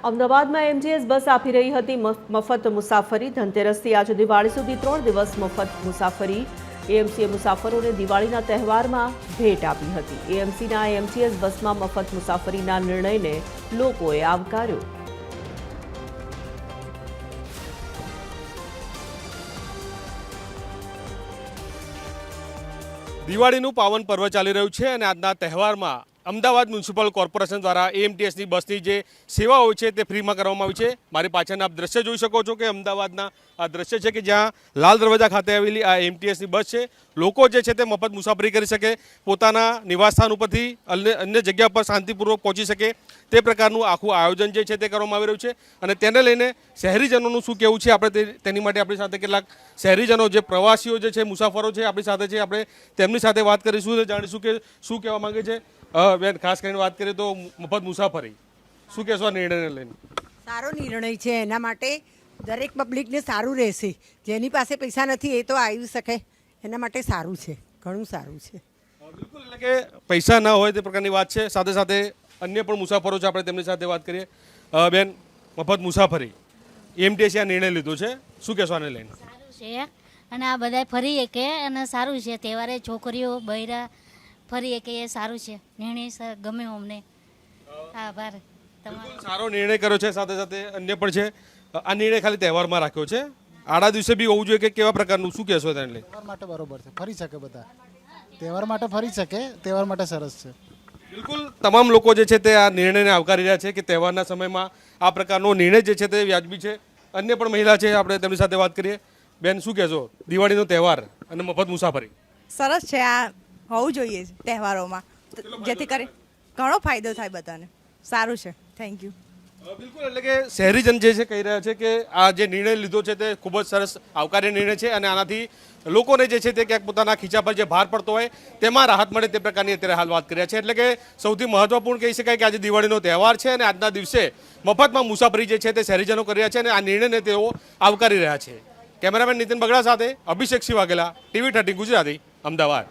અમદાવાદમાં એમટીએસ બસ આપી રહી હતી મફત મુસાફરી। ધનતેરસથી આજે દિવાળી સુધી 3 દિવસ મફત મુસાફરી। એએમસીએ મુસાફરોને દિવાળીના તહેવારમાં ભેટ આપી હતી। એએમસીના એમટીએસ બસમાં મફત મુસાફરીના નિર્ણયને લોકોએ આવકાર્યો। દિવાળીનું પાવન પર્વ ચાલી રહ્યું છે અને આજના તહેવારમાં અમદાવાદ મ્યુનિસિપલ કોર્પોરેશન દ્વારા એએમટીએસની બસની જે સેવાઓ છે તે ફ્રીમાં કરવામાં આવી છે। મારી પાછળના આપ દ્રશ્ય જોઈ શકો છો કે અમદાવાદના આ દ્રશ્ય છે કે જ્યાં લાલ દરવાજા ખાતે આવેલી આ એએમટીએસની બસ છે। લોકો જે છે તે મફત મુસાફરી કરી શકે, પોતાના નિવાસસ્થાન ઉપરથી અન્ય જગ્યા પર શાંતિપૂર્વક પહોંચી શકે તે પ્રકારનું આખું આયોજન જે છે તે કરવામાં આવી રહ્યું છે। અને તેને લઈને શહેરીજનોનું શું કહેવું છે, આપણે તેની માટે આપણી સાથે કેટલાક શહેરીજનો જે પ્રવાસીઓ જે છે, મુસાફરો છે આપણી સાથે છે, આપણે તેમની સાથે વાત કરીશું અને જાણીશું કે શું કહેવા માંગે છે। બેન, ખાસ કરીને વાત કરીએ તો મફત મુસાફરી શું કહેશો આ નિર્ણયને લઈને? સારો નિર્ણય છે, એના માટે દરેક પબ્લિકને સારું રહેશે। જેની પાસે પૈસા નથી એ તો આવી શકે, એના માટે સારું છે, ઘણું સારું છે। બિલકુલ, એટલે કે પૈસા ના હોય તે પ્રકારની વાત છે। સાથે સાથે અન્ય પણ મુસાફરો છે, આપણે તેમની સાથે વાત કરીએ। બેન, મફત મુસાફરી એમટીએસ આ નિર્ણય લીધો છે, શું કહેશો આને લઈને? સારું છે અને આ બધા ફરી શકે અને સારું છે। તહેવારે છોકરીઓ બૈરા ફરી શકે એ સારું છે। નિર્ણય ગમે અમને, આભાર તમારો। સારો નિર્ણય કર્યો છે, સાથે સાથે અન્ય પણ છે। આ નિર્ણય ખાલી તહેવારમાં રાખ્યો છે, આડા દિવસે બી હોવું જોઈએ કે કેવા પ્રકારનું, શું કહેશો તેને લઈને? તહેવાર માટે બરોબર છે, ફરી શકે બધા, તહેવાર માટે ફરી શકે, તહેવાર માટે સરસ છે। બિલકુલ, તમામ લોકો જે છે તે આ નિર્ણયને આવકારી રહ્યા છે કે તહેવારના સમયમાં આ પ્રકારનો નિર્ણય જે છે તે વ્યાજબી છે। અન્ય પણ મહિલા છે, આપણે તેમની સાથે વાત કરીએ। બેન, શું કહેશો, દિવાળીનો તહેવાર અને મફત મુસાફરી? સરસ છે, આ હોવું જોઈએ તહેવારોમાં, જેથી કરી ઘણો ફાયદો થાય બધાને, સારું છે। Thank you. બિલકુલ, એટલે કે શહેરીજન જે છે કહી રહ્યા છે કે આ જે નિર્ણય લીધો છે તે ખૂબ જ સરસ આવકાર્ય નિર્ણય છે અને આનાથી લોકોને જે છે તે ક્યાંક પોતાના ખીચા પર જે ભાર પડતો હોય તેમાં રાહત મળે તે પ્રકારની અત્યારે હાલ વાત કર્યા છે। એટલે કે સૌથી મહત્વપૂર્ણ કહી શકાય કે આજે દિવાળીનો તહેવાર છે અને આજના દિવસે મફતમાં મુસાફરી જે છે તે શહેરીજનો કરી રહ્યા છે અને આ નિર્ણયને તેઓ આવકારી રહ્યા છે। કેમેરામેન નીતિન બગડા સાથે અભિષેક સિંહ વાઘેલા, TV 13 ગુજરાતી, અમદાવાદ।